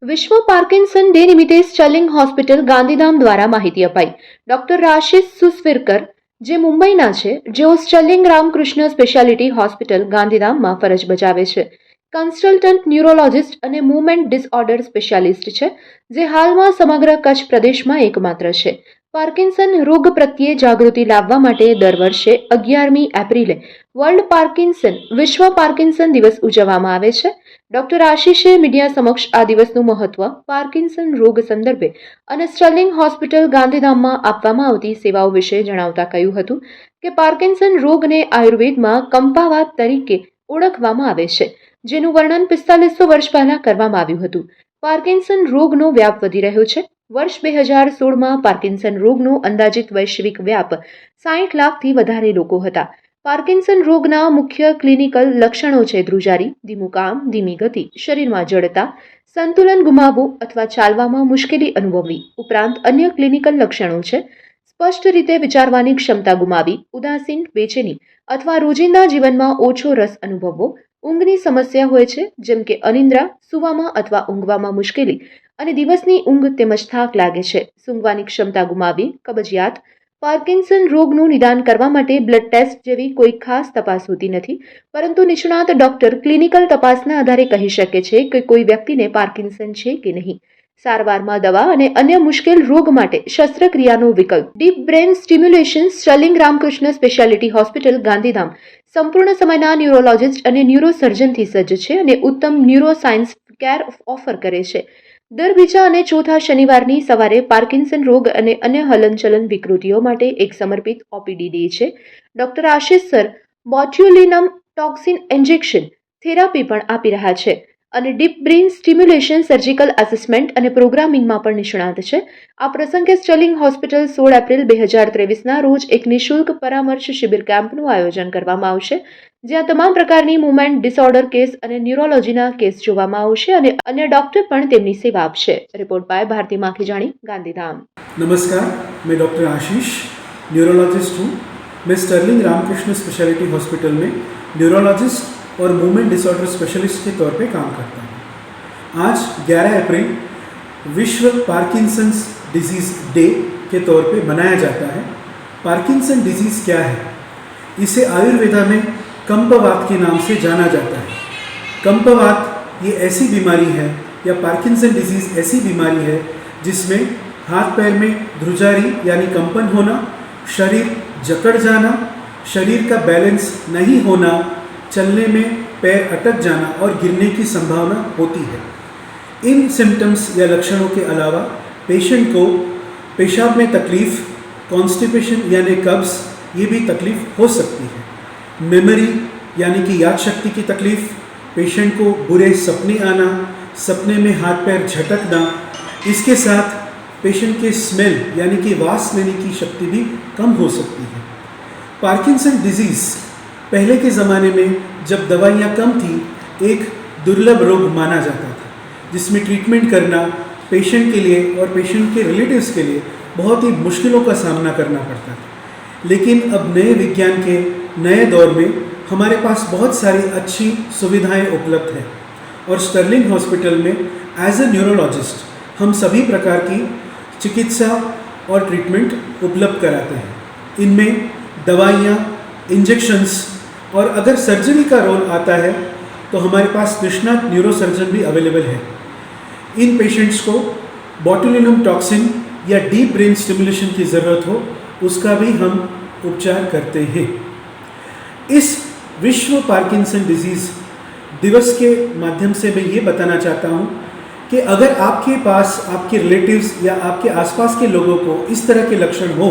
વિશ્વ Parkinson day નિમિત્તે Sterling hospital Gandhidham દ્વારા માહિતી અપાઈ. ડોક્ટર આશિષ સુસવીરકર જે મુંબઈના છે, જેઓ સ્ટર્લિંગ રામકૃષ્ણ સ્પેશિયાલિટી હોસ્પિટલ ગાંધીધામમાં ફરજ બજાવે છે. કન્સલ્ટન્ટ ન્યુરોલોજિસ્ટ અને મૂવમેન્ટ ડિસઓર્ડર સ્પેશિયાલિસ્ટ છે, જે હાલમાં સમગ્ર કચ્છ પ્રદેશમાં એકમાત્ર છે. પાર્કિન્સન રોગ પ્રત્યે જાગૃતિ લાવવા માટે દર વર્ષે 11મી એપ્રિલે વર્લ્ડ પાર્કિન્સન વિશ્વ પાર્કિન્સન દિવસ ઉજવવામાં આવે છે. ડોક્ટર આશિષે મીડિયા સમક્ષ આ દિવસનું મહત્વ, પાર્કિન્સન રોગ સંદર્ભે અને સ્ટર્લિંગ હોસ્પિટલ ગાંધીધામમાં આપવામાં આવતી સેવાઓ વિશે જણાવતા કહ્યું હતું કે પાર્કિન્સન રોગને આયુર્વેદમાં કંપાવાત તરીકે ઓળખવામાં આવે છે, જેનું વર્ણન 4500 વર્ષ પહેલા કરવામાં આવ્યું હતું. પાર્કિન્સન રોગનો વ્યાપ વધી રહ્યો છે. વર્ષ 2016માં પાર્કિન્સન રોગનો અંદાજિત વૈશ્વિક વ્યાપ 60 લાખથી વધારે લોકો હતા. પાર્કિન્સન રોગના મુખ્ય ક્લિનિકલ લક્ષણો છે ધ્રુજારી, ધીમું કામ, ધીમી ગતિ, શરીરમાં જડતા, સંતુલન ગુમાવવું અથવા ચાલવામાં મુશ્કેલી અનુભવવી. ઉપરાંત અન્ય ક્લિનિકલ લક્ષણો છે સ્પષ્ટ રીતે વિચારવાની ક્ષમતા ગુમાવી, ઉદાસીન, બેચેની અથવા રોજિંદા જીવનમાં ઓછો રસ અનુભવવો. ઊંઘની સમસ્યા હોય છે, જેમ કે અનિદ્રા, સૂવામાં અથવા ઊંઘવામાં મુશ્કેલી અને દિવસની ઊંઘ તેમજ થાક લાગે છે. સૂંઘવાની ક્ષમતા ગુમાવવી, કબજિયાત. પાર્કિન્સન રોગનું નિદાન કરવા માટે બ્લડ ટેસ્ટ જેવી કોઈ ખાસ તપાસ હોતી નથી, પરંતુ નિષ્ણાત ડોક્ટર ક્લિનિકલ તપાસના આધારે કહી શકે છે કે કોઈ વ્યક્તિને પાર્કિન્સન છે કે નહીં. સારવારમાં દવા અને અન્ય મુશ્કેલ રોગ માટે શસ્ત્રક્રિયાનો વિકલ્પ. Deep brain stimulation Sterling Ramakrishna speciality hospital Gandhidham સંપૂર્ણ સમયના ન્યુરોલોજિસ્ટ અને ન્યુરોસર્જનથી સજ્જ છે અને ઉત્તમ ન્યુરોસાયન્સ કેર ઓફર કરે છે. દર બીજા અને ચોથા શનિવારની સવારે પાર્કિન્સન રોગ અને અન્ય હલનચલન વિકૃતિઓ માટે એક સમર્પિત ઓપીડી ડે છે. Doctor Ashish sir botulinum toxin injection therapy પણ આપી રહ્યા છે અને deep brain stimulation surgical assessment અને પ્રોગ્રામિંગમાં પણ નિષ્ણાત છે. આ પ્રસંગે સ્ટર્લિંગ હોસ્પિટલ 16 એપ્રિલ 2023ના રોજ એક નિઃશુલ્ક પરામર્શ શિબિર કેમ્પનું આયોજન કરવામાં આવશે, જ્યાં તમામ પ્રકારની મૂવમેન્ટ ડિસઓર્ડર કેસ અને ન્યુરોલોજીના કેસ જોવામાં આવશે અને અન્ય ડોક્ટર પણ તેમની સેવા આપશે. Report by Bharti Makhijani, Gandhidham. नमस्कार, मैं डॉक्टर आशीष न्यूरोलॉजिस्ट हूँ. मैं स्टर्लिंग रामकृष्ण स्पेशलिटी हॉस्पिटल में न्यूरोलॉजिस्ट और मूवमेंट डिसऑर्डर स्पेशलिस्ट के तौर पे काम करता हूँ. आज 11 अप्रैल विश्व पार्किंसंस डिजीज़ डे के तौर पे मनाया जाता है. पार्किंसन डिजीज़ क्या है? इसे आयुर्वेदा में कंपवात के नाम से जाना जाता है. कंपवात ये ऐसी बीमारी है या पार्किंसन डिजीज़ ऐसी बीमारी है जिसमें हाथ पैर में ध्रुजारी यानी कंपन होना, शरीर जकड़ जाना, शरीर का बैलेंस नहीं होना, चलने में पैर अटक जाना और गिरने की संभावना होती है. इन सिम्टम्स या लक्षणों के अलावा पेशेंट को पेशाब में तकलीफ़, कॉन्स्टिपेशन यानी कब्ज़, ये भी तकलीफ़ हो सकती है. मेमोरी यानी कि याद शक्ति की तकलीफ़, पेशेंट को बुरे सपने आना, सपने में हाथ पैर झटकना, इसके साथ पेशेंट के स्मेल यानी कि वास लेने की शक्ति भी कम हो सकती है. पार्किंसन डिजीज़ पहले के ज़माने में जब दवाइयाँ कम थी, एक दुर्लभ रोग माना जाता था, जिसमें ट्रीटमेंट करना पेशेंट के लिए और पेशेंट के रिलेटिव्स के लिए बहुत ही मुश्किलों का सामना करना पड़ता था. लेकिन अब नए विज्ञान के नए दौर में हमारे पास बहुत सारी अच्छी सुविधाएं उपलब्ध हैं और स्टर्लिंग हॉस्पिटल में एज ए न्यूरोलॉजिस्ट हम सभी प्रकार की चिकित्सा और ट्रीटमेंट उपलब्ध कराते हैं. इनमें दवाइयाँ, इंजेक्शंस और अगर सर्जरी का रोल आता है तो हमारे पास निष्णात न्यूरोसर्जन भी अवेलेबल है. इन पेशेंट्स को बोटुलिनम टॉक्सिन या डीप ब्रेन स्टिमुलेशन की ज़रूरत हो, उसका भी हम उपचार करते हैं. इस विश्व पार्किंसन डिजीज़ दिवस के माध्यम से मैं ये बताना चाहता हूँ कि अगर आपके पास आपके रिलेटिव्स या आपके आसपास के लोगों को इस तरह के लक्षण हो,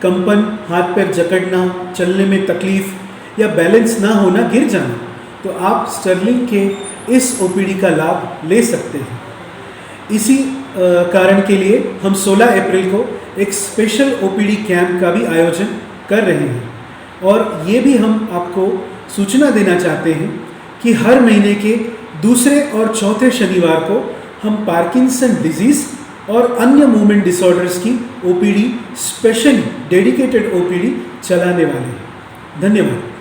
कंपन, हाथ पैर जकड़ना, चलने में तकलीफ़ या बैलेंस ना होना, गिर जाना, तो आप स्टर्लिंग के इस ओपीडी का लाभ ले सकते हैं. इसी कारण के लिए हम 16 अप्रैल को एक स्पेशल ओपीडी कैंप का भी आयोजन कर रहे हैं और ये भी हम आपको सूचना देना चाहते हैं कि हर महीने के दूसरे और चौथे शनिवार को हम पार्किंसन डिजीज़ और अन्य मूवमेंट डिसऑर्डर्स की ओपीडी, स्पेशली डेडिकेटेड ओपीडी चलाने वाले हैं. धन्यवाद.